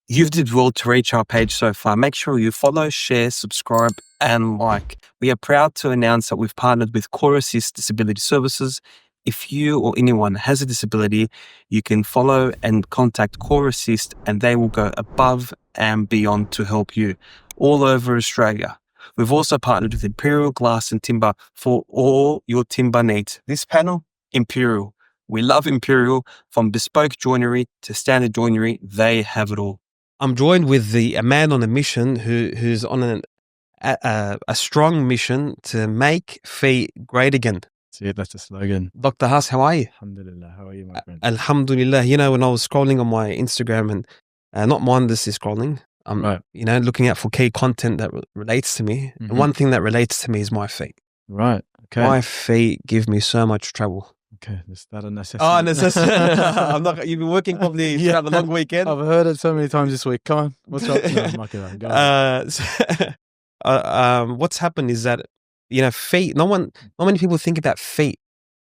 You've did well to reach our page so far. Make sure you follow, share, subscribe, and like. We are proud to announce that we've partnered with Core Assist Disability Services. If you or anyone has a disability, you can follow and contact Core Assist, and they will go above and beyond to help you all over Australia. We've also partnered with Imperial Glass and Timber for all your timber needs. This panel, Imperial. We love Imperial. From bespoke joinery to standard joinery, they have it all. I'm joined with a man on a mission who's on a strong mission to make feet great again. That's the slogan. Dr. Huss, how are you? Alhamdulillah. How are you, my friend? Alhamdulillah. You know, when I was scrolling on my Instagram and not mindlessly scrolling, Right. you know, looking out for key content that relates to me. Mhm. And one thing that relates to me is my feet. Right. Okay. My feet give me so much trouble. Okay. Is that a necessity? Oh, necessity. I'm not. You've been working probably throughout the long weekend. I've heard it so many times this week. Come on. What's up? No, I'm not kidding. Go on. What's happened is that, you know, feet. Not many people think about feet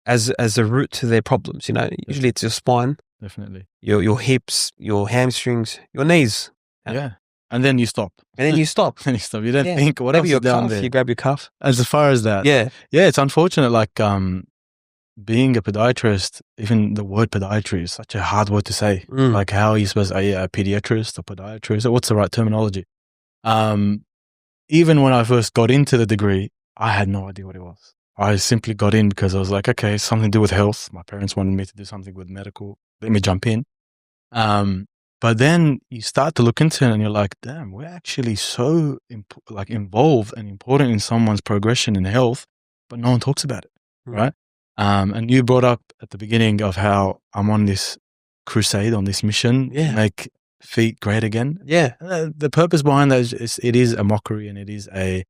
as a root to their problems. You know, usually it's your spine, Definitely. your hips, your hamstrings, your knees. Yeah. And then you stop. And then you stop. And you stop. You don't Yeah. think what Maybe else your is down cuff. there. You grab your cuff. As far as that. Yeah. Yeah. It's unfortunate. Like being a podiatrist, even the word podiatry is such a hard word to say. Mm. Like how are you supposed to, are you a pediatrist or podiatrist? Or what's the right terminology? Even when I first got into the degree, I had no idea what it was. I simply got in because I was like, okay, it's something to do with health. My parents wanted me to do something with medical. Let me jump in. But then you start to look into it and you're like, damn, we're actually so involved and important in someone's progression in health, but no one talks about it, right? And you brought up at the beginning of how I'm on this crusade, on this mission to make feet great again. Yeah. The purpose behind that is it is a mockery and it is a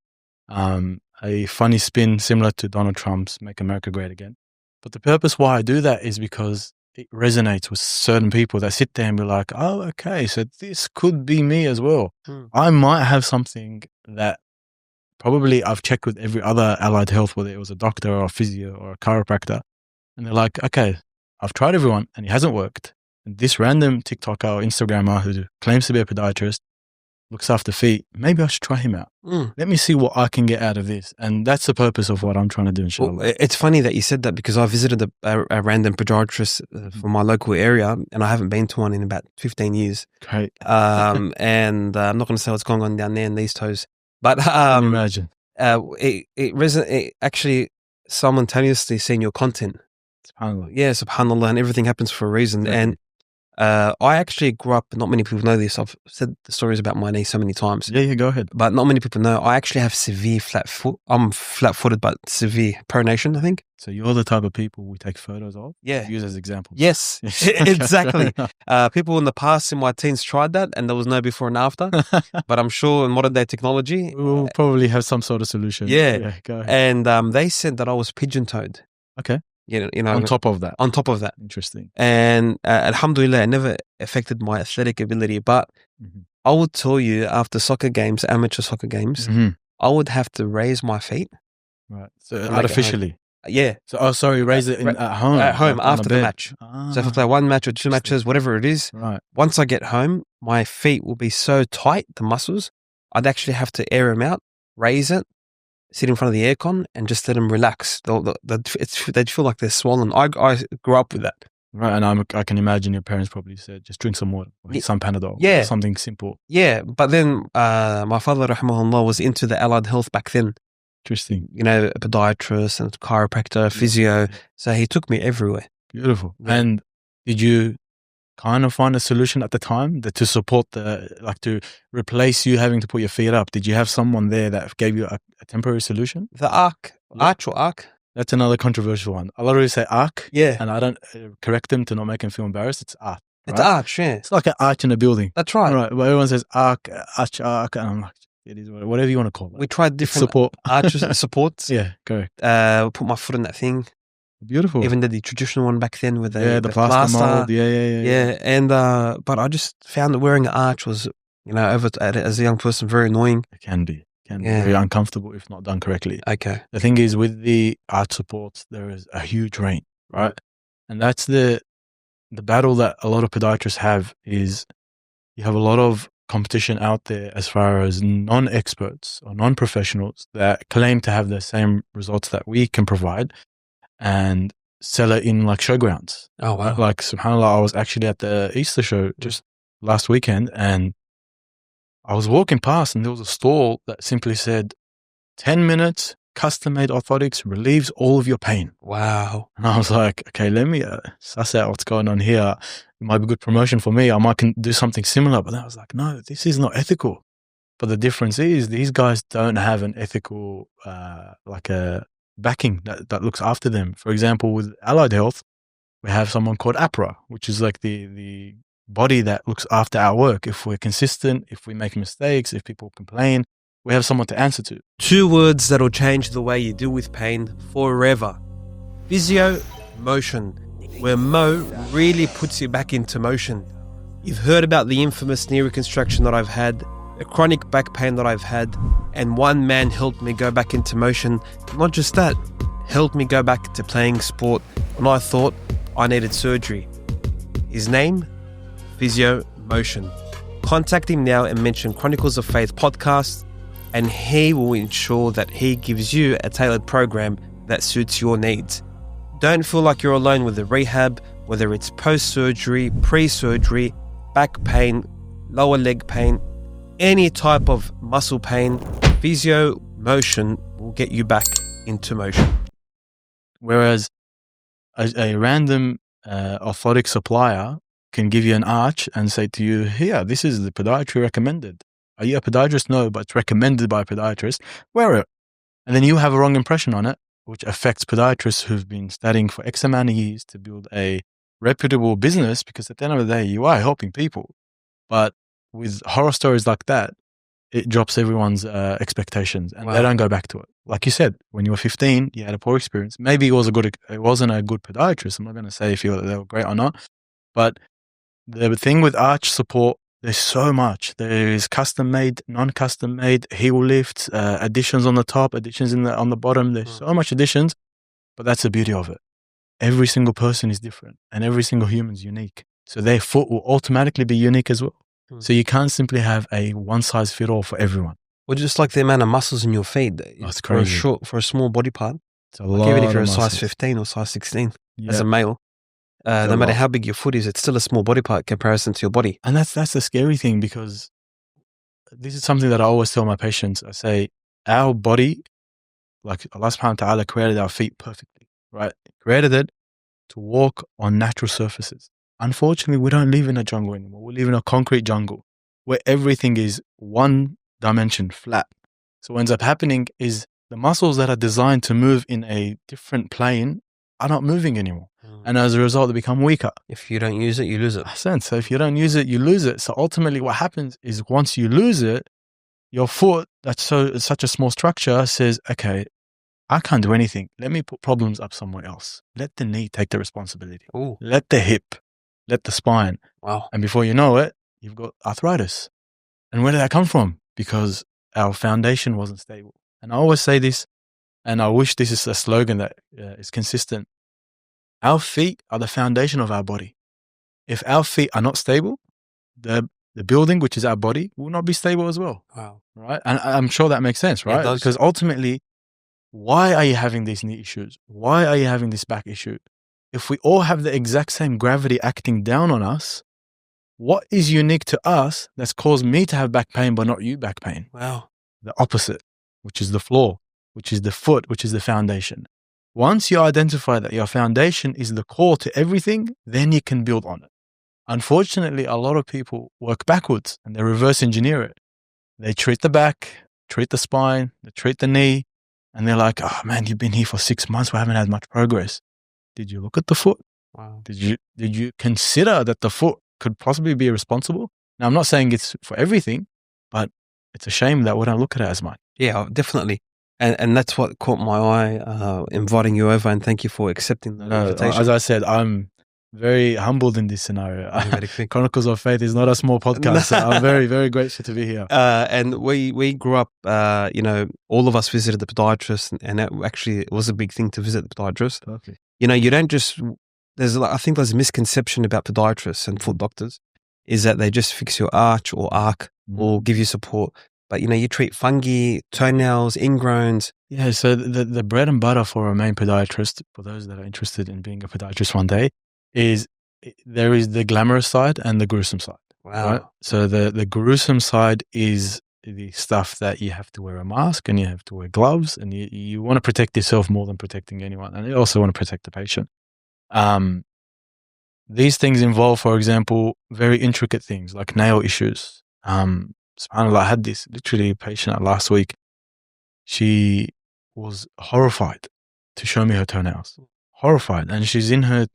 funny spin similar to Donald Trump's Make America Great Again. But the purpose why I do that is because it resonates with certain people that sit there and be like, oh, okay, so this could be me as well. I might have something that probably I've checked with every other allied health, whether it was a doctor or a physio or a chiropractor. And they're like, okay, I've tried everyone and it hasn't worked. And this random TikToker or Instagrammer who claims to be a podiatrist looks after feet, maybe I should try him out. Let me see what I can get out of this. And that's the purpose of what I'm trying to do, inshallah. Well, it's funny that you said that because I visited a random podiatrist from my local area and I haven't been to one in about 15 years. Great. And I'm not going to say what's going on down there in these toes. But imagine. It actually simultaneously seeing your content. SubhanAllah. Yeah, subhanAllah, and everything happens for a reason. Exactly. And I actually grew up, not many people know this, I've said the stories about my knee so many times. Yeah, go ahead. But not many people know, I actually have severe flat foot. I'm flat-footed, but severe pronation, I think. So you're the type of people we take photos of? Yeah. Use as examples? Yes, exactly. People in the past, in my teens, tried that, and there was no before and after. But I'm sure in modern-day technology... We'll probably have some sort of solution. Yeah. Go ahead. And they said that I was pigeon-toed. Okay. You know, On top of that. Interesting. And alhamdulillah, it never affected my athletic ability. But I would tell you, after soccer games, amateur soccer games, I would have to raise my feet. Right. So artificially. Yeah. So, raise it at home. At home like after the match. So if I play one match or two matches, whatever it is, right. Once I get home, my feet will be so tight, the muscles, I'd actually have to air them out, raise it, sit in front of the aircon and just let them relax. They'd feel like they're swollen. I grew up with that. Right, and I can imagine your parents probably said, just drink some water, or some Panadol, or something simple. Yeah, but then my father, rahimahullah, was into the allied health back then. Interesting. You know, a podiatrist and a chiropractor, physio. So he took me everywhere. Beautiful. Yeah. And did you kind of find a solution at the time to support to replace you having to put your feet up? Did you have someone there that gave you a temporary solution? The arc. That's another controversial one. I literally say arc. Yeah. And I don't correct them to not make them feel embarrassed. It's arc. Right? It's arch, yeah. It's like an arch in a building. That's right. Right. But everyone says arc, arch, and I'm like, it is whatever you want to call it. We tried different supports. Yeah, correct. Put my foot in that thing. Beautiful. Even did the traditional one back then with the plaster mold. Yeah. And but I just found that wearing an arch was, you know, as a young person, very annoying. It can be very uncomfortable if not done correctly. Okay. The thing is, with the arch supports, there is a huge range, right? And that's the battle that a lot of podiatrists have is you have a lot of competition out there as far as non-experts or non-professionals that claim to have the same results that we can provide and sell it in like showgrounds. Oh, wow. Like, subhanAllah, I was actually at the Easter show just last weekend, and I was walking past and there was a stall that simply said, 10 minutes, custom-made orthotics relieves all of your pain. Wow. And I was like, okay, let me suss out what's going on here. It might be good promotion for me. I might can do something similar. But then I was like, no, this is not ethical. But the difference is these guys don't have an ethical, like a backing that looks after them. For example, with Allied Health, we have someone called APRA, which is like the body that looks after our work. If we're consistent, if we make mistakes, if people complain, we have someone to answer to. 2 words that'll change the way you deal with pain forever. Physio, motion, where Mo really puts you back into motion. You've heard about the infamous knee reconstruction that I've had, the chronic back pain that I've had, and one man helped me go back into motion. Not just that, helped me go back to playing sport when I thought I needed surgery. His name? Physio Motion. Contact him now and mention Chronicles of Faith Podcast, and he will ensure that he gives you a tailored program that suits your needs. Don't feel like you're alone with the rehab, whether it's post-surgery, pre-surgery, back pain, lower leg pain, any type of muscle pain. Physio Motion will get you back into motion. Whereas a random orthotic supplier can give you an arch and say to you, here, this is the podiatry recommended. Are you a podiatrist? No, but it's recommended by a podiatrist. Wear it. And then you have a wrong impression on it, which affects podiatrists who've been studying for X amount of years to build a reputable business, because at the end of the day, you are helping people. But with horror stories like that, it drops everyone's expectations, and they don't go back to it. Like you said, when you were 15, you had a poor experience. Maybe it wasn't a good podiatrist. I'm not going to say if they were great or not. But the thing with arch support, there's so much. There is custom made, non-custom made, heel lifts, additions on the top, additions on the bottom. There's so much additions, but that's the beauty of it. Every single person is different, and every single human is unique. So their foot will automatically be unique as well. So you can't simply have a one-size-fit-all for everyone. Well, just like the amount of muscles in your feet. That's crazy. For a small body part. It's a lot. Even if you're a muscles. size 15 or size 16 as a male. No matter how big your foot is, it's still a small body part in comparison to your body. And that's the scary thing, because this is something that I always tell my patients. I say, our body, like Allah subhanahu wa ta'ala created our feet perfectly, right? He created it to walk on natural surfaces. Unfortunately, we don't live in a jungle anymore. We live in a concrete jungle where everything is one dimension, flat. So what ends up happening is the muscles that are designed to move in a different plane are not moving anymore. And as a result, they become weaker. If you don't use it, you lose it. So if you don't use it, you lose it. So ultimately what happens is once you lose it, your foot, that's such a small structure, says, okay, I can't do anything. Let me put problems up somewhere else. Let the knee take the responsibility. Ooh. Let the hip, let the spine. Wow. And before you know it, you've got arthritis. And where did that come from? Because our foundation wasn't stable. And I always say this, and I wish this is a slogan that is consistent. Our feet are the foundation of our body. If our feet are not stable, the building, which is our body, will not be stable as well. Wow. Right? And I'm sure that makes sense, right? Because ultimately, why are you having these knee issues? Why are you having this back issue? If we all have the exact same gravity acting down on us, what is unique to us that's caused me to have back pain but not you back pain? Wow. The opposite, which is the floor, which is the foot, which is the foundation. Once you identify that your foundation is the core to everything, then you can build on it. Unfortunately, a lot of people work backwards and they reverse engineer it. They treat the back, treat the spine, they treat the knee, and they're like, oh man, you've been here for 6 months, we haven't had much progress. Did you look at the foot? Wow. Did you consider that the foot could possibly be responsible? Now, I'm not saying it's for everything, but it's a shame that we don't look at it as much. Yeah, definitely. And that's what caught my eye, inviting you over, and thank you for accepting the invitation. As I said, I'm very humbled in this scenario. Chronicles of Faith is not a small podcast, so I'm very, very grateful to be here. And we grew up, all of us visited the podiatrist, and actually it was a big thing to visit the podiatrist. Perfect. You don't just, I think there's a misconception about podiatrists and foot doctors. is that they just fix your arch or arc or give you support. But, you treat fungi, toenails, ingrowns. Yeah, so the bread and butter for a main podiatrist, for those that are interested in being a podiatrist one day, is there is the glamorous side and the gruesome side. Wow. Right? So the gruesome side is the stuff that you have to wear a mask and you have to wear gloves, and you want to protect yourself more than protecting anyone. And you also want to protect the patient. These things involve, for example, very intricate things like nail issues. SubhanAllah, I had this literally patient last week. She was horrified to show me her toenails. Horrified. And she's in her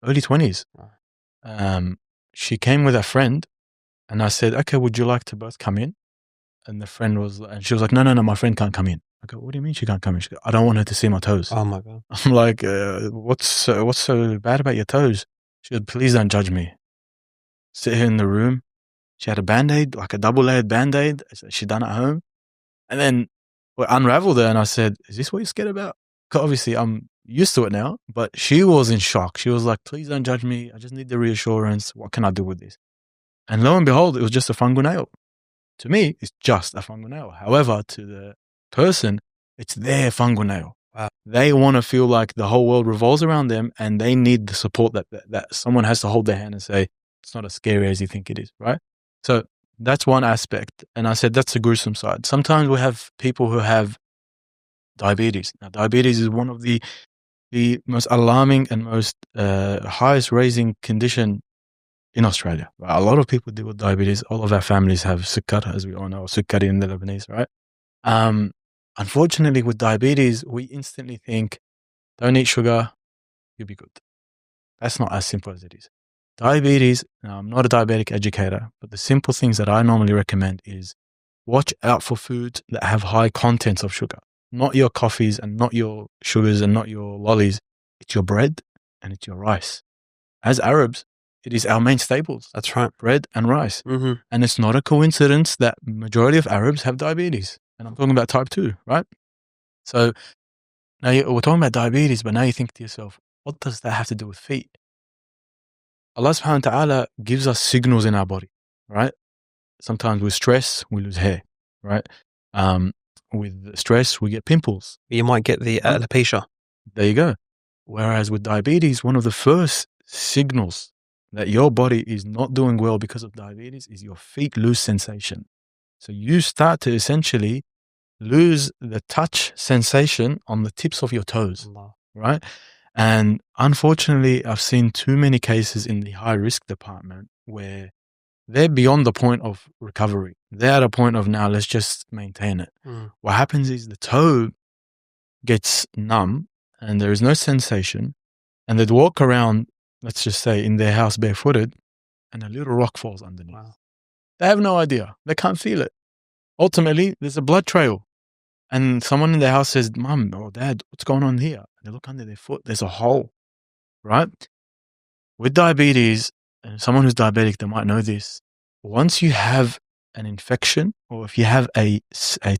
early 20s. She came with a friend, and I said, okay, would you like to both come in? And she was like, no, my friend can't come in. I go, what do you mean she can't come in? She goes, I don't want her to see my toes. Oh my God. I'm like, what's so bad about your toes? She goes, please don't judge me. Sit here in the room. She had a Band-Aid, like a double-layered Band-Aid. She done at home. And then we unraveled her, and I said, is this what you're scared about? 'Cause obviously, I'm used to it now. But she was in shock. She was like, please don't judge me. I just need the reassurance. What can I do with this? And lo and behold, it was just a fungal nail. To me, it's just a fungal nail. However, to the person, it's their fungal nail. Wow. They want to feel like the whole world revolves around them, and they need the support that someone has to hold their hand and say, it's not as scary as you think it is, right? So that's one aspect. And I said, that's the gruesome side. Sometimes we have people who have diabetes. Now, diabetes is one of the most alarming and most highest raising condition in Australia. A lot of people deal with diabetes. All of our families have sukkar, as we all know, sukkari in the Lebanese, right? Unfortunately, with diabetes, we instantly think, don't eat sugar, you'll be good. That's not as simple as it is. Diabetes, now I'm not a diabetic educator, but the simple things that I normally recommend is watch out for foods that have high contents of sugar. Not your coffees and not your sugars and not your lollies. It's your bread and it's your rice. As Arabs, it is our main staples. That's right. Bread and rice. Mm-hmm. And it's not a coincidence that majority of Arabs have diabetes. And I'm talking about type 2, right? So now we're talking about diabetes, but now you think to yourself, what does that have to do with feet? Allah subhanahu wa ta'ala gives us signals in our body, right? Sometimes with stress, we lose hair, right? With stress, we get pimples. You might get the alopecia. There you go. Whereas with diabetes, one of the first signals that your body is not doing well because of diabetes is your feet lose sensation. So you start to essentially lose the touch sensation on the tips of your toes, right? And unfortunately, I've seen too many cases in the high risk department where they're beyond the point of recovery. They're at a point of now, let's just maintain it. What happens is the toe gets numb and there is no sensation, and they'd walk around, let's just say, in their house barefooted, and a little rock falls underneath. Wow. They have no idea. They can't feel it. Ultimately, there's a blood trail. And someone in their house says, Mum or Dad, what's going on here? They look under their foot. There's a hole, right? With diabetes, and someone who's diabetic, they might know this. Once you have an infection, or if you have a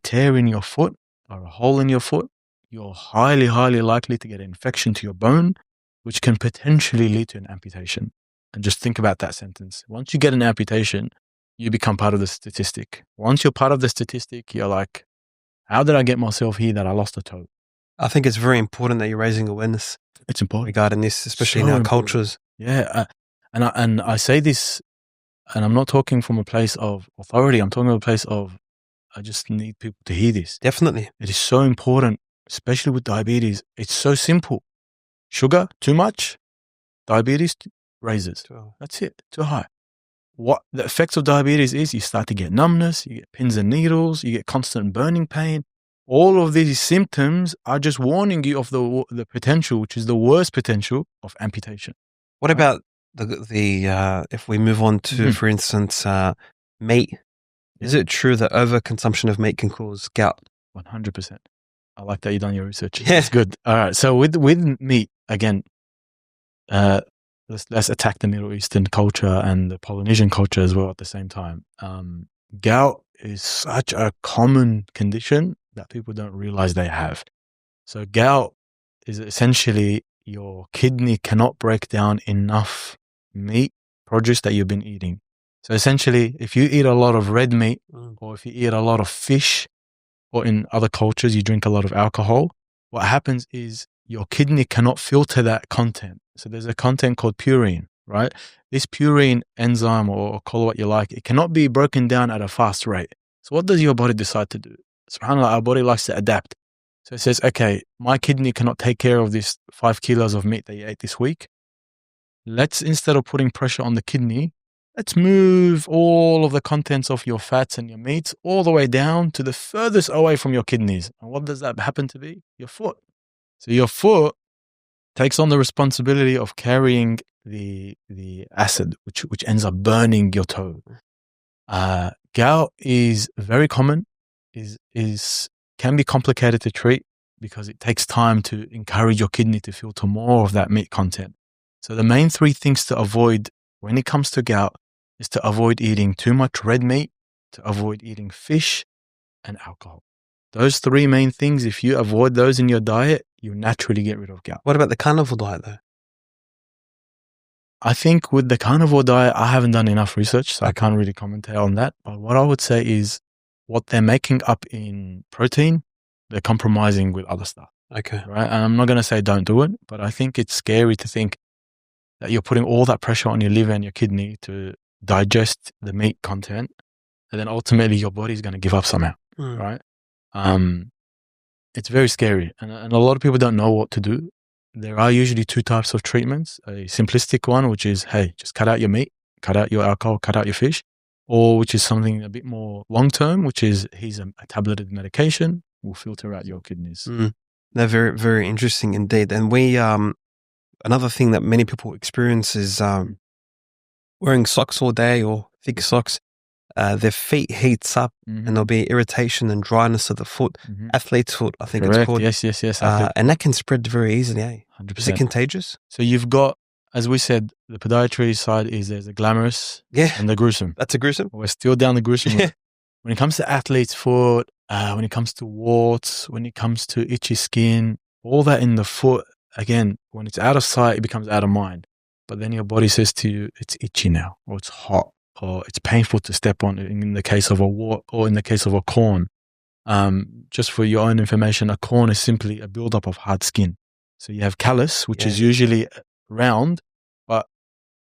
tear in your foot or a hole in your foot, you're highly, highly likely to get an infection to your bone, which can potentially lead to an amputation. And just think about that sentence. Once you get an amputation, you become part of the statistic. Once you're part of the statistic, you're like, how did I get myself here that I lost a toe? I think it's very important that you're raising awareness. It's important regarding this, especially in our cultures. Yeah, and I say this, and I'm not talking from a place of authority. I'm talking from a place of, I just need people to hear this. Definitely. It is so important, especially with diabetes. It's so simple. Sugar, too much. Diabetes raises. That's it, too high. What the effects of diabetes is, you start to get numbness, you get pins and needles, you get constant burning pain. All of these symptoms are just warning you of the potential, which is the worst potential of amputation. What about the if we move on to, for instance, meat? Is it true that overconsumption of meat can cause gout? 100%. I like that you've done your research. Yeah. It's good. All right. So with meat, again, let's attack the Middle Eastern culture and the Polynesian culture as well at the same time. Gout is such a common condition that people don't realize they have. So gout is essentially your kidney cannot break down enough meat produce that you've been eating. So essentially, if you eat a lot of red meat, Mm. or if you eat a lot of fish, or in other cultures, you drink a lot of alcohol, what happens is your kidney cannot filter that content. So there's a content called purine, right? This purine enzyme, or call it what you like, it cannot be broken down at a fast rate. So what does your body decide to do? SubhanAllah, our body likes to adapt. So it says, okay, my kidney cannot take care of this 5 kilos of meat that you ate this week. Let's, instead of putting pressure on the kidney, let's move all of the contents of your fats and your meats all the way down to the furthest away from your kidneys. And what does that happen to be? Your foot. So your foot takes on the responsibility of carrying the acid, which ends up burning your toe. Gout is very common, can be complicated to treat because it takes time to encourage your kidney to filter more of that meat content. So the main 3 things to avoid when it comes to gout is to avoid eating too much red meat, to avoid eating fish, and alcohol. Those 3 main things, if you avoid those in your diet, you naturally get rid of gout. What about the carnivore diet though? I think with the carnivore diet, I haven't done enough research, so I can't really commentate on that. But what I would say is what they're making up in protein, they're compromising with other stuff. Okay. Right? And I'm not going to say don't do it, but I think it's scary to think that you're putting all that pressure on your liver and your kidney to digest the meat content, and then ultimately your body's going to give up somehow, right? It's very scary, and a lot of people don't know what to do. There are usually 2 types of treatments. A simplistic one, which is, hey, just cut out your meat, cut out your alcohol, cut out your fish, or which is something a bit more long-term, which is here's a tableted medication, will filter out your kidneys. They're very, very interesting indeed. And we, another thing that many people experience is wearing socks all day or thick socks. Their feet heats up and there'll be irritation and dryness of the foot. Athlete's foot, I think. Correct. It's called. Yes. And that can spread very easily, eh? 100%. Is it contagious? So you've got, as we said, the podiatry side is there's the glamorous and the gruesome. That's a gruesome. We're still down the gruesome road. When it comes to athlete's foot, when it comes to warts, when it comes to itchy skin, all that in the foot, again, when it's out of sight, it becomes out of mind. But then your body says to you, it's itchy now, or it's hot, or it's painful to step on in the case of a wart, or in the case of a corn. Just for your own information, a corn is simply a buildup of hard skin. So you have callus, which is usually round, but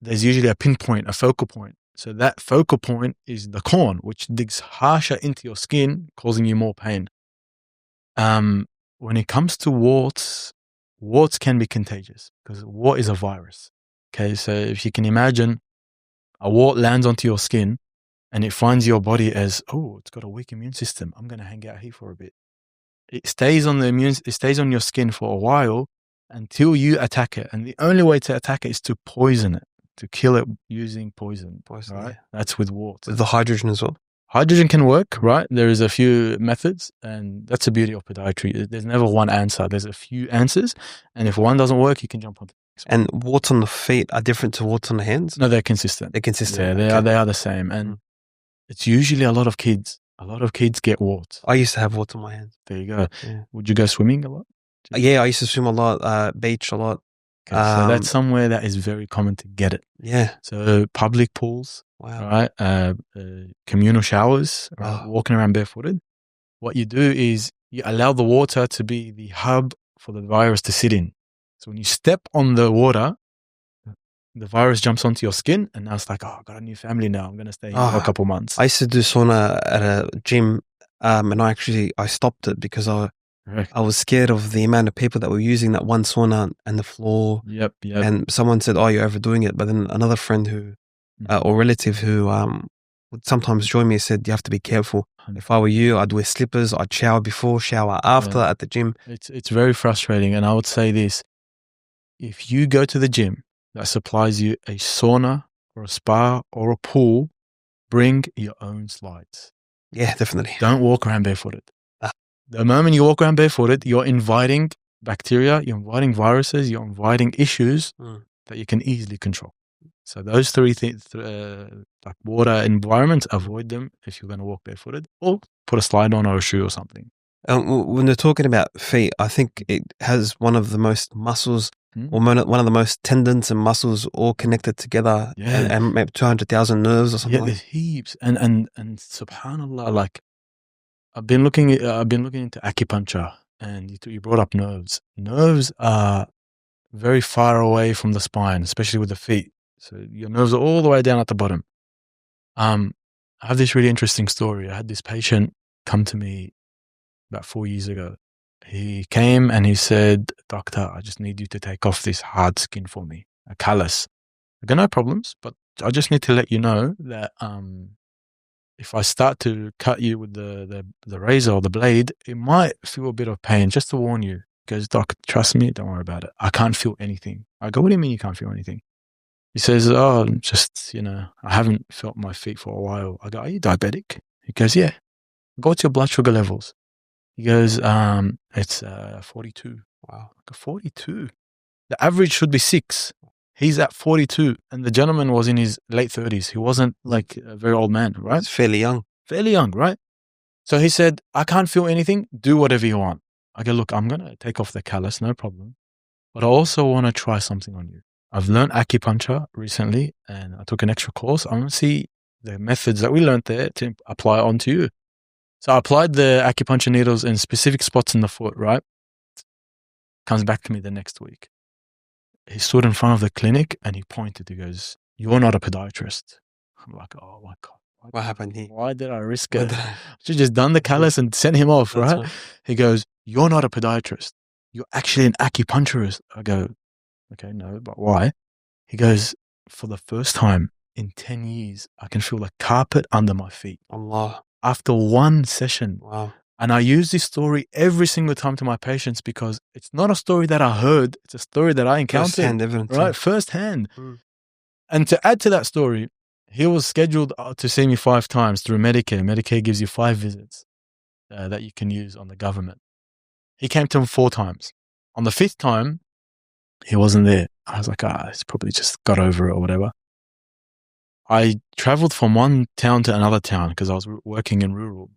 there's usually a pinpoint, a focal point. So that focal point is the corn, which digs harsher into your skin, causing you more pain. When it comes to warts can be contagious because wart is a virus. Okay, so if you can imagine, a wart lands onto your skin and it finds your body as, oh, it's got a weak immune system. I'm going to hang out here for a bit. It stays on your skin for a while until you attack it. And the only way to attack it is to poison it, to kill it using poison. Right? Yeah. That's with warts. With the hydrogen as well. Hydrogen can work, right? There is a few methods, and that's the beauty of podiatry. There's never one answer. There's a few answers, and if one doesn't work, you can jump on the next one. And warts on the feet are different to warts on the hands? No, they're consistent. They're consistent. Yeah, they are the same, and it's usually a lot of kids. A lot of kids get warts. I used to have warts on my hands. There you go. Yeah. Would you go swimming a lot? Yeah, I used to swim a lot, beach a lot. Okay, so that's somewhere that is very common to get it. Yeah. So public pools, right? Communal showers, right? Walking around barefooted. What you do is you allow the water to be the hub for the virus to sit in. So when you step on the water, the virus jumps onto your skin, and now it's like, oh, I've got a new family now. I'm going to stay here for a couple months. I used to do sauna at a gym, and I stopped it because I was scared of the amount of people that were using that one sauna and the floor. Yep. And someone said, oh, you're overdoing it. But then another friend who, or relative who would sometimes join me said, you have to be careful. If I were you, I'd wear slippers. I'd shower before, shower after at the gym. It's very frustrating. And I would say this, if you go to the gym that supplies you a sauna or a spa or a pool, bring your own slides. Yeah, definitely. Don't walk around barefooted. The moment you walk around barefooted, you're inviting bacteria, you're inviting viruses, you're inviting issues that you can easily control. So those 3 things, like water environments, avoid them if you're going to walk barefooted, or put a slide on or a shoe or something. When they're talking about feet, I think it has one of the most muscles or one of the most tendons and muscles all connected together, and maybe 200,000 nerves or something. Yeah, there's heaps, and subhanallah, like I've been looking into acupuncture, and you brought up nerves. Nerves are very far away from the spine, especially with the feet. So your nerves are all the way down at the bottom. I have this really interesting story. I had this patient come to me about 4 years ago. He came and he said, "Doctor, I just need you to take off this hard skin for me, a callus." I go, "No problems, but I just need to let you know that if I start to cut you with the razor or the blade, it might feel a bit of pain, just to warn you." He goes, "Doc, trust me, don't worry about it. I can't feel anything." I go, "What do you mean you can't feel anything?" He says, "Oh, just, I haven't felt my feet for a while." I go, "Are you diabetic?" He goes, "Yeah." I go, "What's your blood sugar levels?" He goes, "It's 42. Wow, 42. The average should be 6. He's at 42. And the gentleman was in his late 30s. He wasn't like a very old man, right? He's fairly young. Fairly young, right? So he said, "I can't feel anything. Do whatever you want." I go, "Look, I'm going to take off the callus, no problem. But I also want to try something on you. I've learned acupuncture recently, and I took an extra course. I want to see the methods that we learned there to apply onto you." So I applied the acupuncture needles in specific spots in the foot, right? Comes back to me the next week. He stood in front of the clinic and he pointed. He goes, "You're not a podiatrist." I'm like, "Oh my God. What happened here? Why did I risk it? I should have just done the callus and sent him off, right?" He goes, "You're not a podiatrist. You're actually an acupuncturist." I go, "Okay, no, but why?" He goes, "For the first time in 10 years, I can feel the carpet under my feet." Allah. After one session. Wow. And I use this story every single time to my patients because it's not a story that I heard. It's a story that I encountered. First-hand evidence. Right? First-hand. And to add to that story, he was scheduled to see me 5 times through Medicare. Medicare gives you 5 visits that you can use on the government. He came to him 4 times. On the 5th time, he wasn't there. I was like, he's probably just got over it or whatever. I traveled from one town to another town because I was working in rural.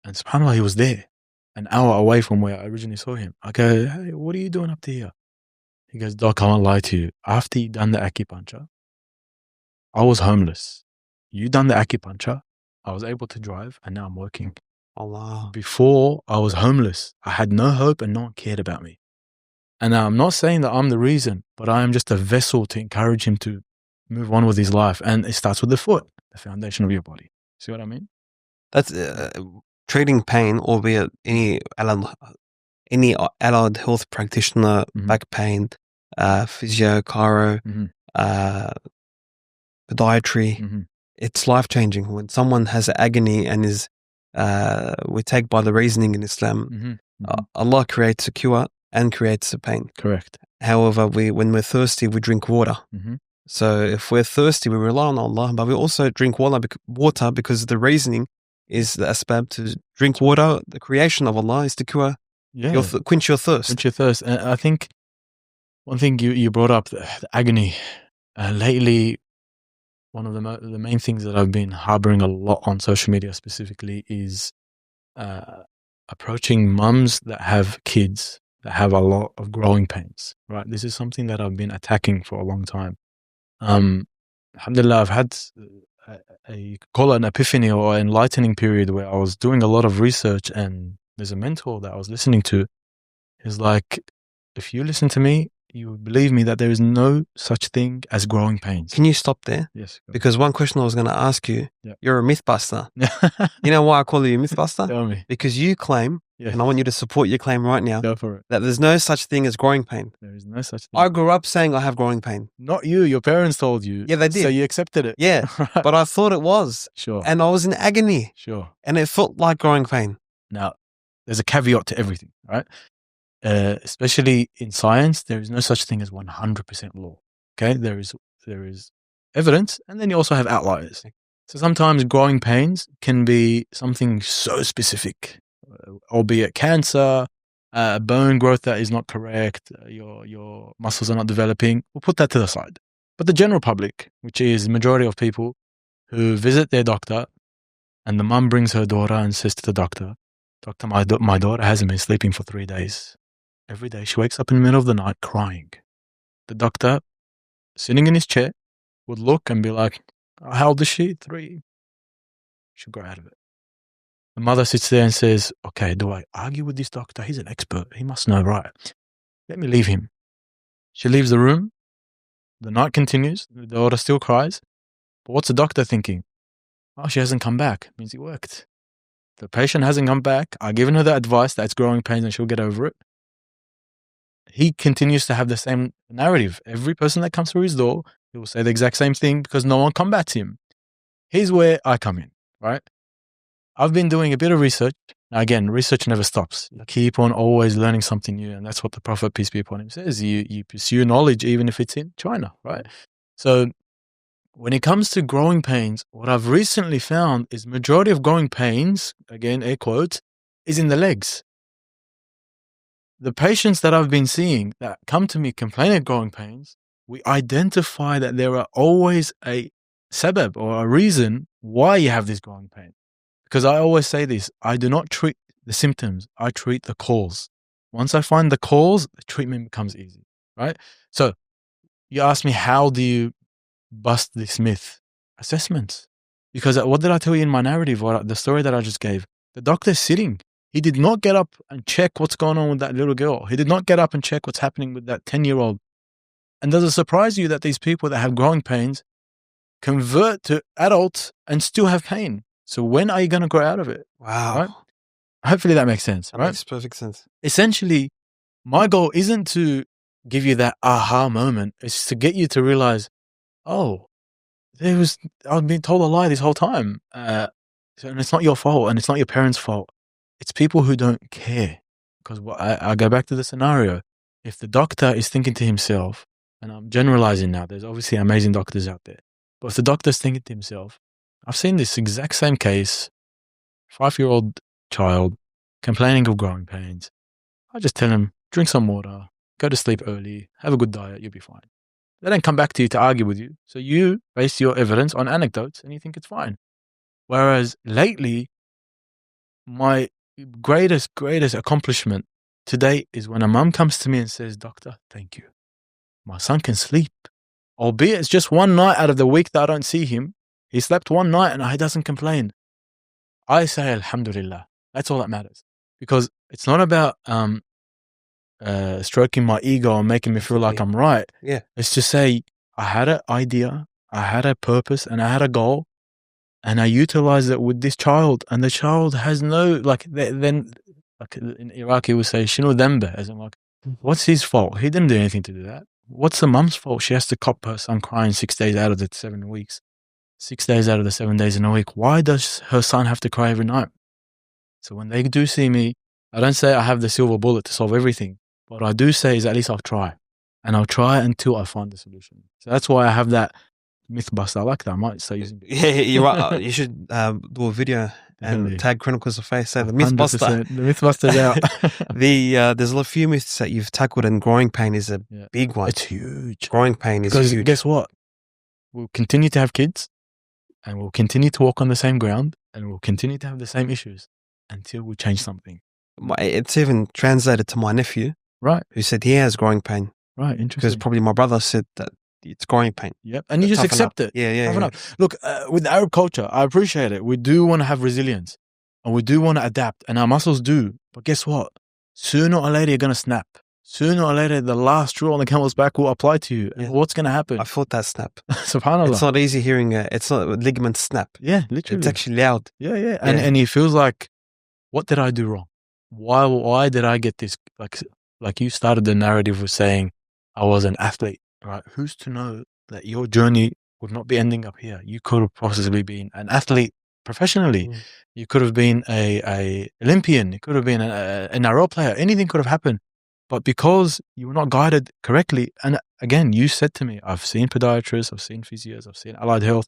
And subhanAllah, he was there, an hour away from where I originally saw him. I go, "Hey, what are you doing up here?" He goes, "Doc, I won't lie to you. After you done the acupuncture, I was homeless. You done the acupuncture, I was able to drive, and now I'm working." Allah. Before, I was homeless. I had no hope and no one cared about me. And I'm not saying that I'm the reason, but I am just a vessel to encourage him to move on with his life. And it starts with the foot, the foundation of your body. See what I mean? That's treating pain, albeit any allied health practitioner, back pain, physio, chiro, podiatry, it's life-changing. When someone has agony and is, we take by the reasoning in Islam, Allah creates a cure and creates a pain. Correct. However, when we're thirsty, we drink water. So if we're thirsty, we rely on Allah, but we also drink water because the reasoning is the asbab to drink water. The creation of Allah is to cure, quench your thirst. Quench your thirst. And I think one thing you brought up, the agony. Lately, one of the main things that I've been harboring a lot on social media specifically is approaching mums that have kids that have a lot of growing pains, right? This is something that I've been attacking for a long time. Alhamdulillah, I've had call it an epiphany or enlightening period where I was doing a lot of research, and there's a mentor that I was listening to. He's like, "If you listen to me, you would believe me that there is no such thing as growing pains." Can you stop there? Yes. Because one question I was going to ask you, you're a mythbuster. You know why I call you a mythbuster? Tell me. Because you claim, and I want you to support your claim right now, go for it, that there's no such thing as growing pain. There is no such thing. I grew up saying I have growing pain. Not you, your parents told you. Yeah, they did. So you accepted it. Yeah, but I thought it was. Sure. And I was in agony. Sure. And it felt like growing pain. Now, there's a caveat to everything, right? Especially in science, there is no such thing as 100% law. Okay, there is evidence, and then you also have outliers. So sometimes growing pains can be something so specific, albeit cancer, bone growth that is not correct, your muscles are not developing. We'll put that to the side. But the general public, which is the majority of people who visit their doctor, and the mum brings her daughter and says to the doctor, "Doctor, my daughter hasn't been sleeping for 3 days. Every day she wakes up in the middle of the night crying. the doctor, sitting in his chair, would look and be like, how old is she? 3. She'll grow out of it. The mother sits there and says, okay, do I argue with this doctor? He's an expert. He must know, right? Let me leave him. She leaves the room. The night continues. The daughter still cries. But what's the doctor thinking? Oh, she hasn't come back. Means it worked. The patient hasn't come back. I've given her the advice that it's growing pains and she'll get over it. He continues to have the same narrative. Every person that comes through his door, he will say the exact same thing because no one combats him. Here's where I come in, right? I've been doing a bit of research. Now, again, research never stops. You keep on always learning something new. And that's what the Prophet, peace be upon him, says. You pursue knowledge even if it's in China, right? So when it comes to growing pains, what I've recently found is majority of growing pains, again, air quotes, is in the legs. The patients that I've been seeing that come to me complaining of growing pains, we identify that there are always a sabab or a reason why you have this growing pain. Because I always say this, I do not treat the symptoms, I treat the cause. Once I find the cause, the treatment becomes easy, right? So you ask me, how do you bust this myth? Assessments. Because what did I tell you in my narrative, or the story that I just gave? The doctor's sitting. He did not get up and check what's going on with that little girl. He did not get up and check what's happening with that 10-year-old. And does it surprise you that these people that have growing pains convert to adults and still have pain? So when are you going to grow out of it? Wow. Right? Hopefully that makes sense. That right? makes perfect sense. Essentially, my goal isn't to give you that aha moment. It's to get you to realize, oh, I've been told a lie this whole time. And it's not your fault and it's not your parents' fault. It's people who don't care. Because I go back to the scenario. If the doctor is thinking to himself, and I'm generalizing now, there's obviously amazing doctors out there. But if the doctor's thinking to himself, I've seen this exact same case, 5-year-old child complaining of growing pains. I just tell him, drink some water, go to sleep early, have a good diet, you'll be fine. They don't come back to you to argue with you. So you base your evidence on anecdotes and you think it's fine. Whereas lately, my greatest accomplishment to date is when a mum comes to me and says, doctor, thank you. My son can sleep. Albeit it's just one night out of the week that I don't see him. He slept one night and he doesn't complain. I say, alhamdulillah. That's all that matters. Because it's not about stroking my ego and making me feel like I'm right. Yeah. It's to say, I had an idea, I had a purpose, and I had a goal, and I utilized it with this child. And the child has no, then in Iraq, he would say, shinu dhanba, as in what's his fault? He didn't do anything to do that. What's the mum's fault? She has to cop her son crying 6 days out of the 7 weeks. 6 days out of the 7 days in a week. Why does her son have to cry every night? So when they do see me, I don't say I have the silver bullet to solve everything. What I do say is at least I'll try. And I'll try until I find the solution. So that's why I have that myth buster. I like that. I might start using it. Yeah, you're right. You should do a video and tag Chronicles of Faith. Say the myth buster. The myth buster's out. There's a few myths that you've tackled, and growing pain is a big one. It's huge. Growing pain is because huge. Guess what? We'll continue to have kids. And we'll continue to walk on the same ground, and we'll continue to have the same issues until we change something. It's even translated to my nephew, right? Who said he has growing pain, right? Interesting. Because probably my brother said that it's growing pain. Yep, and you just accept it. Yeah. Look, with Arab culture, I appreciate it. We do want to have resilience, and we do want to adapt, and our muscles do. But guess what? Sooner or later, you're going to snap. Sooner or later, the last straw on the camel's back will apply to you. And what's going to happen? I felt that snap. SubhanAllah. It's not easy hearing it. It's not a ligament snap. Yeah, literally. It's actually loud. Yeah. And he feels like, what did I do wrong? Why did I get this? Like you started the narrative with saying, I was an athlete, right? Who's to know that your journey would not be ending up here? You could have possibly been an athlete professionally. You could have been a Olympian. You could have been an NRL player. Anything could have happened. But because you were not guided correctly, and again, you said to me, I've seen podiatrists, I've seen physios, I've seen allied health,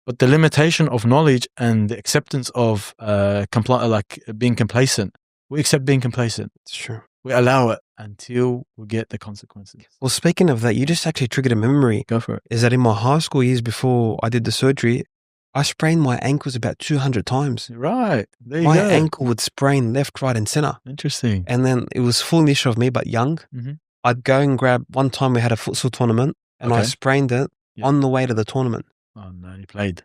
but the limitation of knowledge and the acceptance of being complacent, we accept being complacent. It's true. We allow it until we get the consequences. Well, speaking of that, you just actually triggered a memory. Go for it. Is that in my high school years before I did the surgery, I sprained my ankles about 200 times. Right. There you go. My go. ankle would sprain left, right, and center. Interesting. And then it was full issue of me, but young. Mm-hmm. I'd go and grab. One time we had a futsal tournament, and I Okay. sprained it Yeah. on the way to the tournament. Oh no, you played.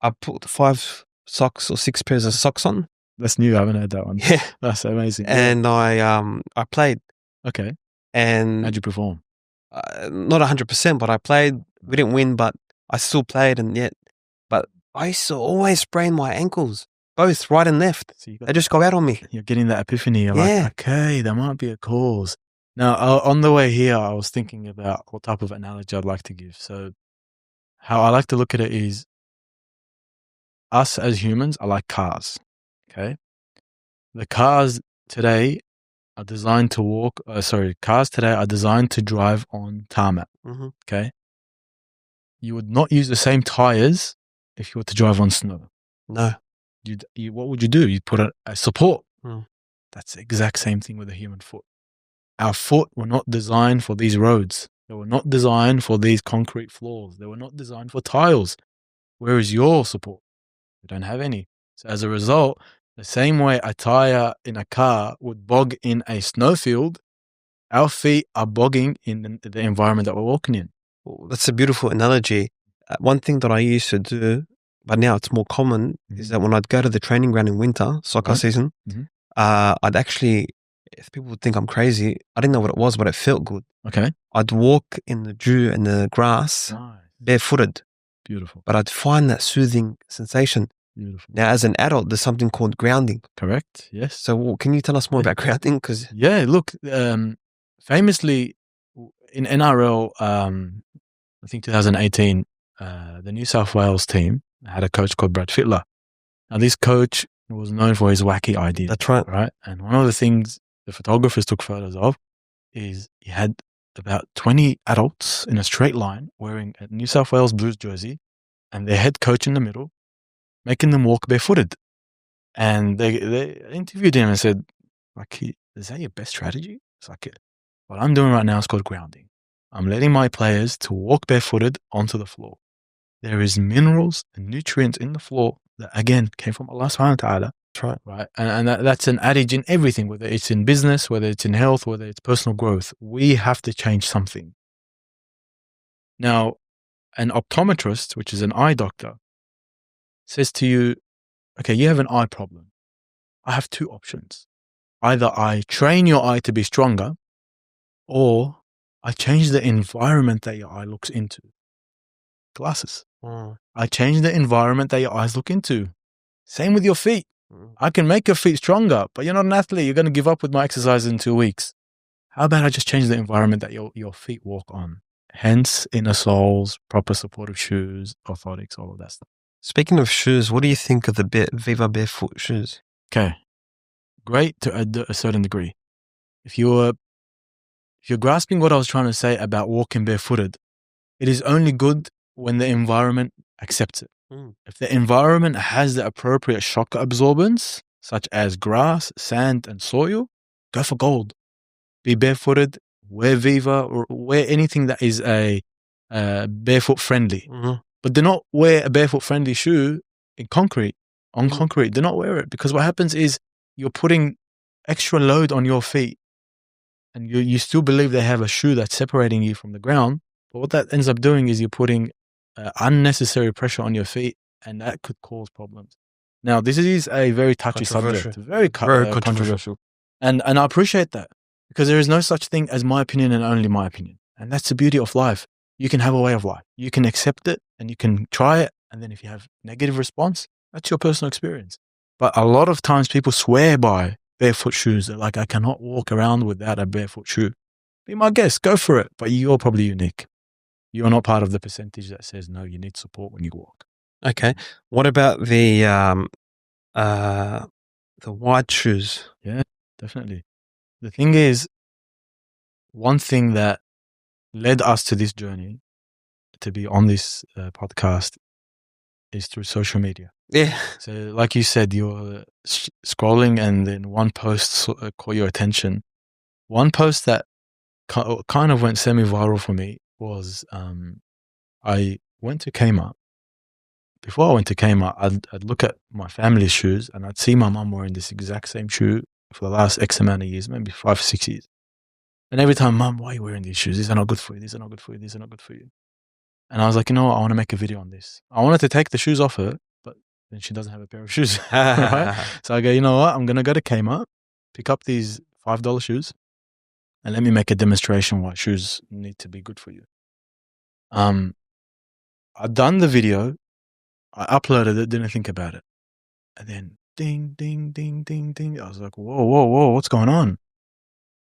I put 5 socks or 6 pairs of socks on. That's new. I haven't heard that one. Yeah, That's amazing. Yeah. and I played, Okay. and How'd you perform? not 100%, but I played. We didn't win, but I still played, but I used to always sprain my ankles, both right and left. So They just go out on me. you're getting that epiphany. You're Yeah. like, okay, there might be a cause. Now, on the way here, I was thinking about what type of analogy I'd like to give. So, how I like to look at it is, us as humans are like cars. Okay, the cars today are designed to walk. Cars today are designed to drive on tarmac. Mhm. Okay, you would not use the same tires if you were to drive on snow. No. What would you do? You'd put a support. Mm. That's the exact same thing with the human foot. Our foot were not designed for these roads. They were not designed for these concrete floors. They were not designed for tiles. Where is your support? We don't have any. So as a result, the same way a tire in a car would bog in a snowfield, our feet are bogging in the environment that we're walking in. Well, that's a beautiful analogy. One thing that I used to do, but now it's more common, is that when I'd go to the training ground in winter, soccer Right. season, I'd actually, if people would think I'm crazy, I didn't know what it was, but it felt good. Okay. I'd walk in the dew and the grass Nice. barefooted, Beautiful. but I'd find that soothing sensation. Beautiful. Now, as an adult, there's something called grounding. Correct. Yes. So can you tell us more about grounding? Because Yeah, look, famously in NRL, I think 2018, the New South Wales team had a coach called Brad Fittler. Now, this coach was known for his wacky ideas. that's right. Right? And one of the things the photographers took photos of is he had about 20 adults in a straight line wearing a New South Wales Blues jersey and their head coach in the middle, making them walk barefooted. And they interviewed him and said, is that your best strategy? It's like, what I'm doing right now is called grounding. I'm letting my players to walk barefooted onto the floor. There is minerals and nutrients in the floor that, again, came from Allah subhanahu wa ta'ala. That's right. Right. And that's an adage in everything, whether it's in business, whether it's in health, whether it's personal growth. We have to change something. Now, an optometrist, which is an eye doctor, says to you, okay, you have an eye problem. I have 2 options. Either I train your eye to be stronger, or I change the environment that your eye looks into. Glasses. I change the environment that your eyes look into. Same with your feet. I can make your feet stronger, but you're not an athlete. You're going to give up with my exercise in 2 weeks. How about I just change the environment that your feet walk on? Hence, inner soles, proper supportive shoes, orthotics, all of that stuff. Speaking of shoes, what do you think of the Viva Barefoot shoes? Okay. Great to a certain degree. If you're grasping what I was trying to say about walking barefooted, it is only good when the environment accepts it. If the environment has the appropriate shock absorbance, such as grass, sand, and soil, go for gold. Be barefooted, wear Viva, or wear anything that is a barefoot friendly. But do not wear a barefoot friendly shoe in concrete, on concrete. Do not wear it, because what happens is you're putting extra load on your feet, and you still believe they have a shoe that's separating you from the ground. But what that ends up doing is you're putting unnecessary pressure on your feet, and that could cause problems. Now, this is a very touchy subject, very controversial. And I appreciate that, because there is no such thing as my opinion and only my opinion. And that's the beauty of life. You can have a way of life. You can accept it and you can try it. And then if you have negative response, that's your personal experience. But a lot of times people swear by barefoot shoes. They're like, I cannot walk around without a barefoot shoe. Be my guest, go for it. But you're probably unique. You're not part of the percentage that says, no, you need support when you walk. Okay. What about the wide shoes? Yeah, definitely. The thing is, one thing that led us to this journey, to be on this podcast, is through social media. Yeah. So like you said, you're scrolling and then one post caught your attention. One post that kind of went semi-viral for me was I went to Kmart. Before I went to Kmart, I'd look at my family's shoes and I'd see my mum wearing this exact same shoe for the last X amount of years, maybe 5 or 6 years. And every time, Mum, why are you wearing these shoes? These are not good for you. These are not good for you. These are not good for you. And I was like, you know what? I want to make a video on this. I wanted to take the shoes off her, but then she doesn't have a pair of shoes. Right? So I go, you know what? I'm going to go to Kmart, pick up these $5 shoes, and let me make a demonstration why shoes need to be good for you. I'd done the video. I uploaded it, didn't think about it. And then ding, ding, ding, ding, ding. I was like, whoa, what's going on?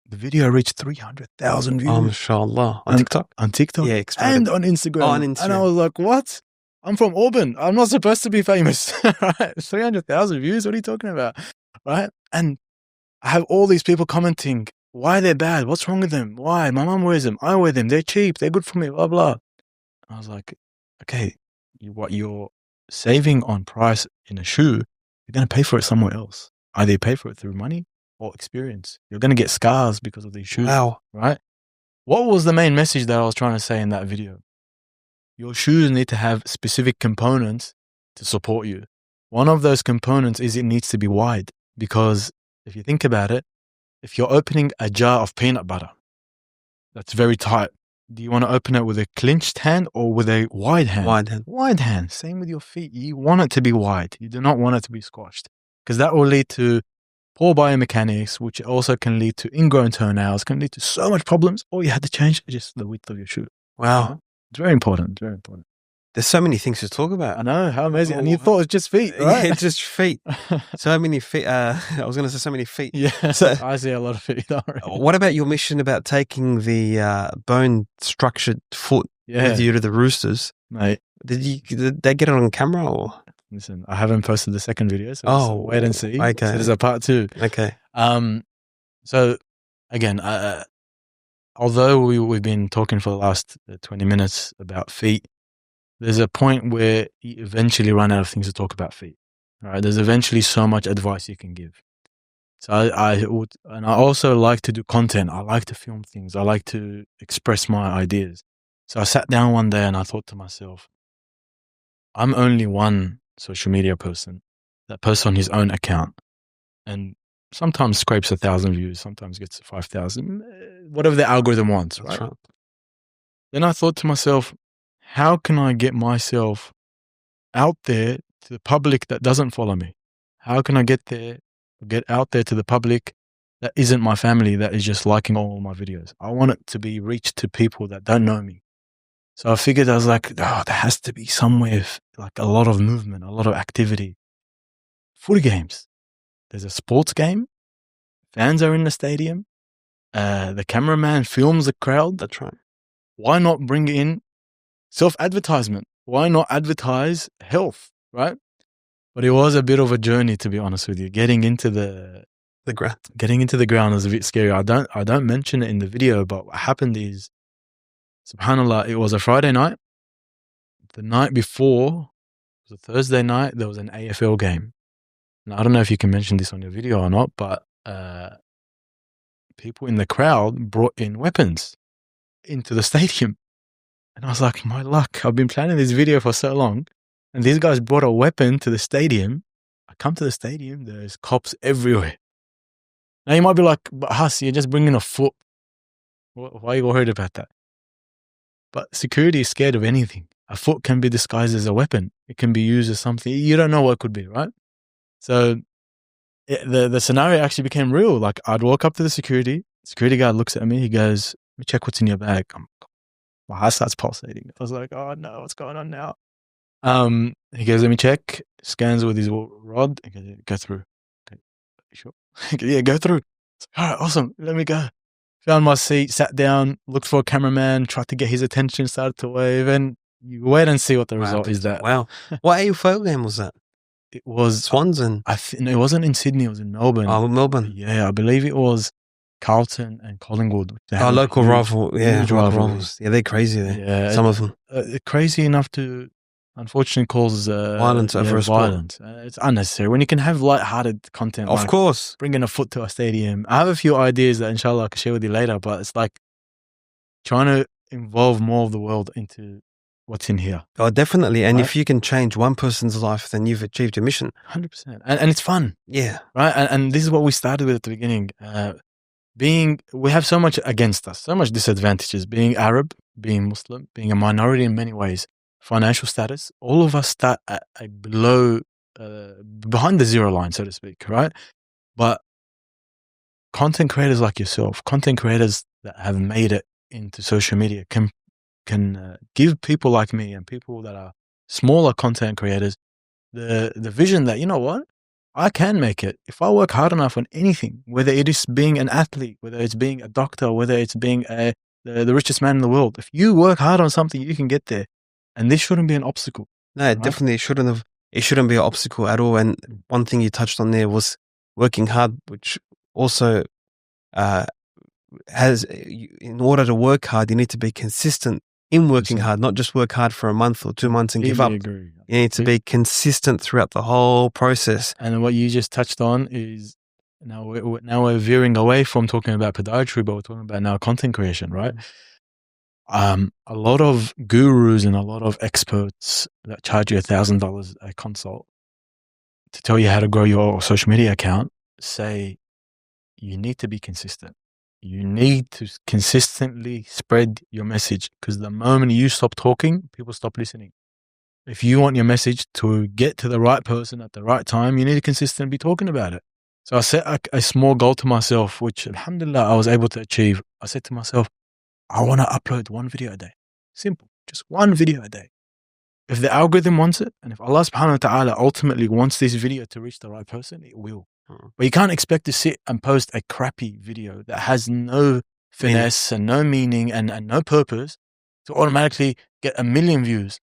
The video reached 300,000 views. Mashallah. On TikTok? On TikTok. Yeah, and on Instagram. And I was like, what? I'm from Auburn. I'm not supposed to be famous. Right? 300,000 views? What are you talking about? Right? And I have all these people commenting, why they're bad? What's wrong with them? Why? My mum wears them. I wear them. They're cheap. They're good for me. Blah, blah. I was like, okay, what you're saving on price in a shoe, you're going to pay for it somewhere else. Either you pay for it through money or experience. You're going to get scars because of these shoes. Wow. Right? What was the main message that I was trying to say in that video? Your shoes need to have specific components to support you. One of those components is it needs to be wide, because if you think about it, if you're opening a jar of peanut butter that's very tight, do you want to open it with a clenched hand or with a wide hand? Wide hand. Wide hand. Same with your feet. You want it to be wide. You do not want it to be squashed, because that will lead to poor biomechanics, which also can lead to ingrown toenails, can lead to so much problems. All you had to change is just the width of your shoe. Wow. It's very important. Very important. There's so many things to talk about. I know. How amazing. And you thought it was just feet, right? Yeah, it's just feet. So many feet. I was going to say so many feet. Yeah. So, I see a lot of feet already. what about your mission about taking the bone-structured foot with you to the Roosters? Mate. Did they get it on camera or? Listen, I haven't posted the second video, so wait and see. Okay. So there's a part 2. Okay. So again, although we've been talking for the last 20 minutes about feet, there's a point where you eventually run out of things to talk about feet. Right? There's eventually so much advice you can give. So I also like to do content. I like to film things. I like to express my ideas. So I sat down one day and I thought to myself, I'm only one social media person that posts on his own account and sometimes scrapes 1,000 views, sometimes gets 5,000, whatever the algorithm wants, right? Then I thought to myself, how can I get myself out there to the public that doesn't follow me? How can I get out there to the public that isn't my family, that is just liking all my videos? I want it to be reached to people that don't know me. So I figured, I was like, there has to be somewhere like a lot of movement, a lot of activity. Footy games. There's a sports game. Fans are in the stadium. The cameraman films the crowd. That's right. Why not bring in self-advertisement? Why not advertise health, right? But it was a bit of a journey, to be honest with you. Getting into the ground. Getting into the ground was a bit scary. I don't mention it in the video, but what happened is, subhanAllah, it was a Friday night. The night before, it was a Thursday night, there was an AFL game. Now, I don't know if you can mention this on your video or not, but people in the crowd brought in weapons into the stadium. And I was like, my luck, I've been planning this video for so long, and these guys brought a weapon to the stadium. I come to the stadium, there's cops everywhere. Now you might be like, but Huss, you're just bringing a foot. Why are you worried about that? But security is scared of anything. A foot can be disguised as a weapon. It can be used as something. You don't know what it could be, right? So the scenario actually became real. Like, I'd walk up to the security guard looks at me, he goes, let me check what's in your bag. My heart starts pulsating. I was like, oh no, what's going on now? He goes, let me check. Scans with his rod. He goes, go through. Okay, sure. Yeah, go through. All right, awesome. Let me go. Found my seat, sat down, looked for a cameraman, tried to get his attention, started to wave, and you wait and see what the result is. That. Wow. What AFL game was that? It was Swans and... no, it wasn't in Sydney, it was in Melbourne. Oh, Melbourne. Yeah, I believe it was Carlton and Collingwood. Local rival. Yeah, rivals. Yeah, they're crazy there. Yeah, some of them. Crazy enough to, unfortunately, cause violence over a sport. It's unnecessary. When you can have light-hearted content. Of course. Bringing a foot to a stadium. I have a few ideas that inshallah I can share with you later, but it's like trying to involve more of the world into what's in here. Oh, definitely. And if you can change one person's life, then you've achieved your mission. 100%. And it's fun. Yeah. Right? And this is what we started with at the beginning. we have so much against us, so much disadvantages, being Arab, being Muslim, being a minority in many ways, financial status, all of us start at below, behind the zero line, so to speak, right? But content creators like yourself, content creators that have made it into social media can give people like me and people that are smaller content creators the vision that, you know what, I can make it if I work hard enough on anything, whether it is being an athlete, whether it's being a doctor, whether it's being the richest man in the world. If you work hard on something, you can get there, and this shouldn't be an obstacle. No, it definitely shouldn't have. It shouldn't be an obstacle at all. And one thing you touched on there was working hard, which also in order to work hard, you need to be consistent in working hard, not just work hard for a month or 2 months and give up. Agree. You need to be consistent throughout the whole process. And what you just touched on is now we're veering away from talking about podiatry, but we're talking about now content creation, right? A lot of gurus and a lot of experts that charge you $1,000 a consult to tell you how to grow your social media account say you need to be consistent. You need to consistently spread your message, because the moment you stop talking, people stop listening. If you want your message to get to the right person at the right time, you need to consistently be talking about it. So I set a small goal to myself, which alhamdulillah I was able to achieve. I said to myself, I want to upload 1 video a day. Simple. Just 1 video a day. If the algorithm wants it, and if Allah subhanahu wa ta'ala ultimately wants this video to reach the right person, it will. But you can't expect to sit and post a crappy video that has no finesse and no meaning and no purpose to automatically get 1 million views.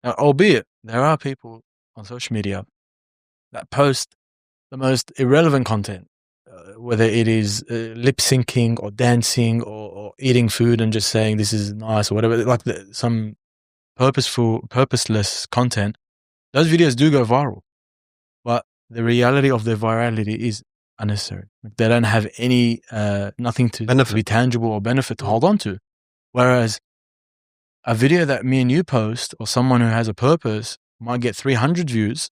Now, albeit there are people on social media that post the most irrelevant content, whether it is lip syncing or dancing or eating food and just saying this is nice or whatever, like some purposeless content. Those videos do go viral, but the reality of their virality is unnecessary. They don't have any nothing to be tangible or benefit to hold on to. Whereas a video that me and you post, or someone who has a purpose, might get 300 views,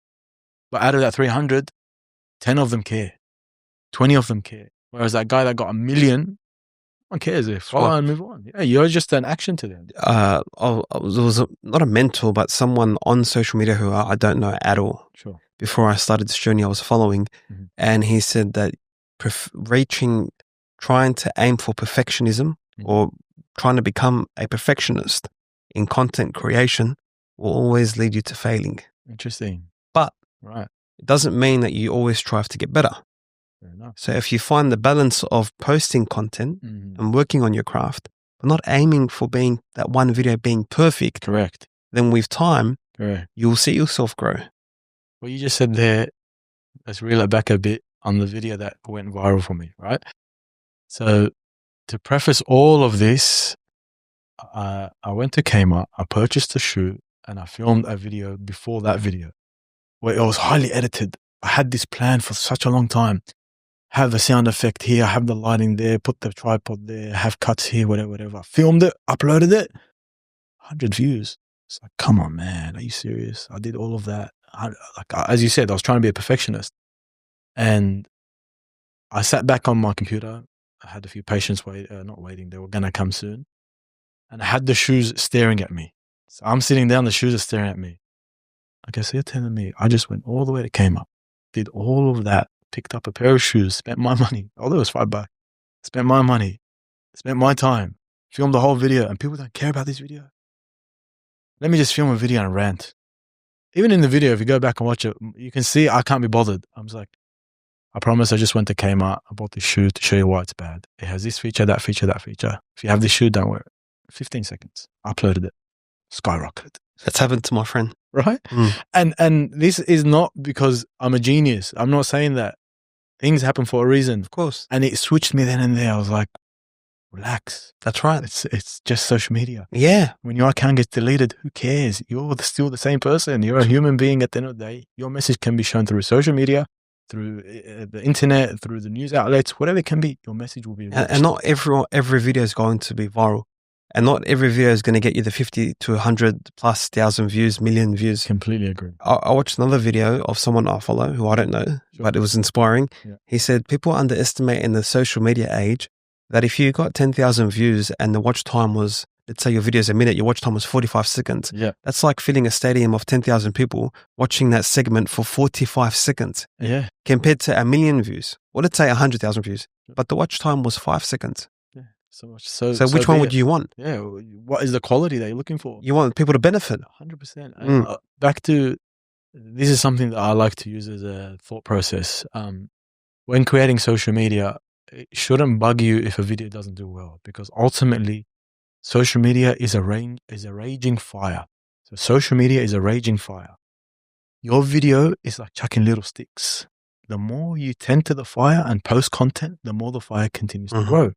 but out of that 300, 10 of them care, 20 of them care. Whereas that guy that got 1 million, no one cares. They follow and move on. Yeah, you're just an action to them. I was not a mentor, but someone on social media who I don't know at all. Sure. Before I started this journey, I was following, and he said that trying to aim for perfectionism or trying to become a perfectionist in content creation will always lead you to failing. Interesting. But right, it doesn't mean that you always strive to get better. Fair enough. So if you find the balance of posting content and working on your craft, but not aiming for being that 1 video being perfect, correct, then with time, correct, you'll see yourself grow. What you just said there, let's reel it back a bit on the video that went viral for me, right? So to preface all of this, I went to Kmart, I purchased a shoe, and I filmed a video before that video where it was highly edited. I had this plan for such a long time. Have the sound effect here, have the lighting there, put the tripod there, have cuts here, whatever. Filmed it, uploaded it, 100 views. It's like, come on, man, are you serious? I did all of that. As you said, I was trying to be a perfectionist. And I sat back on my computer. I had a few patients not waiting. They were going to come soon. And I had the shoes staring at me. So I'm sitting down, the shoes are staring at me. Okay, so you're telling me I just went all the way to Kmart, did all of that, picked up a pair of shoes, spent my money, although it was $5, spent my money, spent my time, filmed the whole video, and people don't care about this video. Let me just film a video and rant. Even in the video, if you go back and watch it, you can see I can't be bothered. I'm just like, I promise I just went to Kmart, I bought this shoe to show you why it's bad. It has this feature, that feature, that feature. If you have this shoe, don't wear it. 15 seconds. Uploaded it. Skyrocketed. That's happened to my friend. Right? And this is not because I'm a genius. I'm not saying that. Things happen for a reason. Of course. And it switched me then and there. I was like, relax. That's right. It's just social media. Yeah. When your account gets deleted, who cares? You're still the same person. You're a human being at the end of the day. Your message can be shown through social media, through the internet, through the news outlets, whatever it can be. Your message will be reached. And not every video is going to be viral. And not every video is going to get you the 50 to 100 plus thousand views, million views. Completely agree. I watched another video of someone I follow who I don't know, but it was inspiring. Yeah. He said, people underestimate in the social media age that if you got 10,000 views and the watch time was, let's say your video's a minute, your watch time was 45 seconds. Yeah. That's like filling a stadium of 10,000 people watching that segment for 45 seconds. Yeah. Compared to 1 million views, or let's say 100,000 views, but the watch time was 5 seconds. Yeah. So much. So which one would you want? Yeah. What is the quality that you're looking for? You want people to benefit. 100%. Back to, this is something that I like to use as a thought process. When creating social media, it shouldn't bug you if a video doesn't do well, because ultimately social media is a raging fire. So social media is a raging fire. Your video is like chucking little sticks. The more you tend to the fire and post content, the more the fire continues to grow.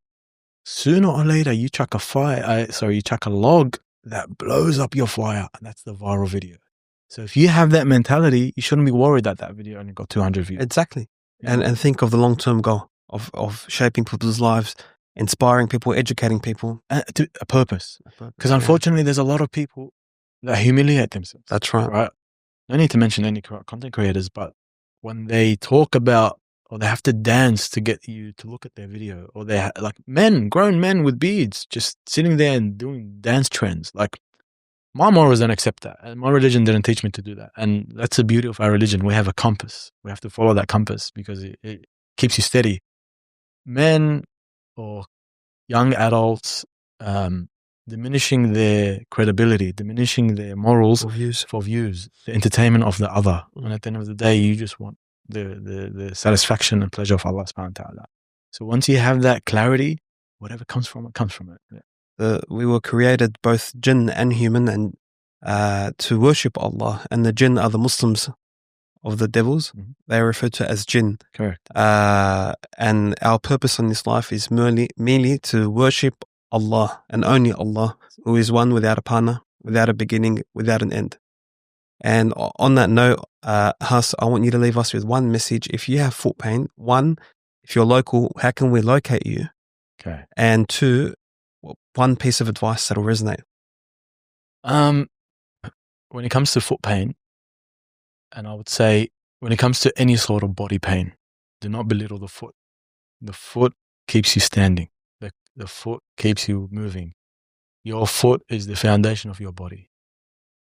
Sooner or later, you chuck a log that blows up your fire, and that's the viral video. So if you have that mentality, you shouldn't be worried that video only got 200 views. Exactly. And think of the long-term goal of shaping people's lives, inspiring people, educating people. To a purpose. Because unfortunately, there's a lot of people that humiliate themselves. That's right. Right? No need to mention any content creators, but when they talk about, or they have to dance to get you to look at their video, or they like grown men with beards, just sitting there and doing dance trends. Like, my morals don't accept that. And my religion didn't teach me to do that. And that's the beauty of our religion. We have a compass. We have to follow that compass because it keeps you steady. Men or young adults diminishing their credibility, diminishing their morals for views, the entertainment of the other. And at the end of the day, you just want the satisfaction and pleasure of Allah subhanahu wa ta'ala. So once you have that clarity, whatever comes from it, comes from it. Yeah. We were created both jinn and human, and to worship Allah. And the jinn are the Muslims of the devils. They are referred to as jinn. Correct. And our purpose on this life is merely to worship Allah and only Allah, who is one without a partner, without a beginning, without an end. And on that note, Huss, I want you to leave us with one message. If you have foot pain, one, if you're local, how can we locate you? Okay. And two, one piece of advice that'll resonate. When it comes to foot pain, and I would say when it comes to any sort of body pain, do not belittle the foot. The foot keeps you standing. The foot keeps you moving. Your foot is the foundation of your body.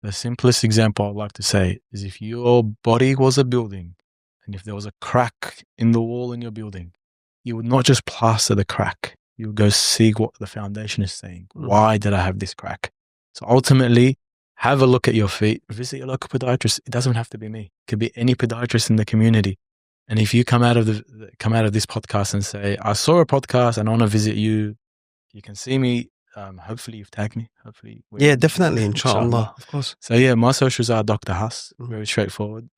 The simplest example I'd like to say is if your body was a building, and if there was a crack in the wall in your building, you would not just plaster the crack. You would go see what the foundation is saying. Why did I have this crack? So ultimately, have a look at your feet. Visit your local podiatrist. It doesn't have to be me. It could be any podiatrist in the community. And if you come out of this podcast and say, I saw a podcast and I want to visit you, you can see me. Hopefully you've tagged me. Hopefully. Yeah, definitely. Inshallah. Of course. So yeah, my socials are Dr. Huss. Very straightforward.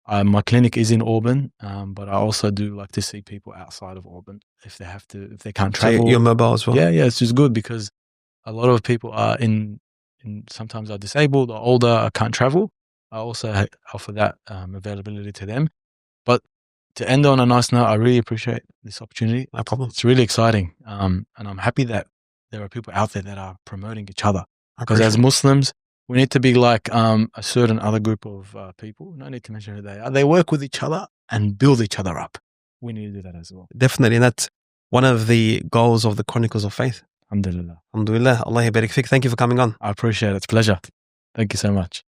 My clinic is in Auburn, but I also do like to see people outside of Auburn if they can't travel. So you're mobile as well? Yeah, it's just good because a lot of people are sometimes are disabled or older, or can't travel. I also offer that availability to them. But to end on a nice note, I really appreciate this opportunity. No problem. It's really exciting. And I'm happy that there are people out there that are promoting each other. Because as Muslims, we need to be like a certain other group of people. No need to mention who they are. They work with each other and build each other up. We need to do that as well. Definitely. And that's one of the goals of the Chronicles of Faith. Alhamdulillah. Alhamdulillah. Allah yabarik fik. Thank you for coming on. I appreciate it. It's a pleasure. Thank you so much.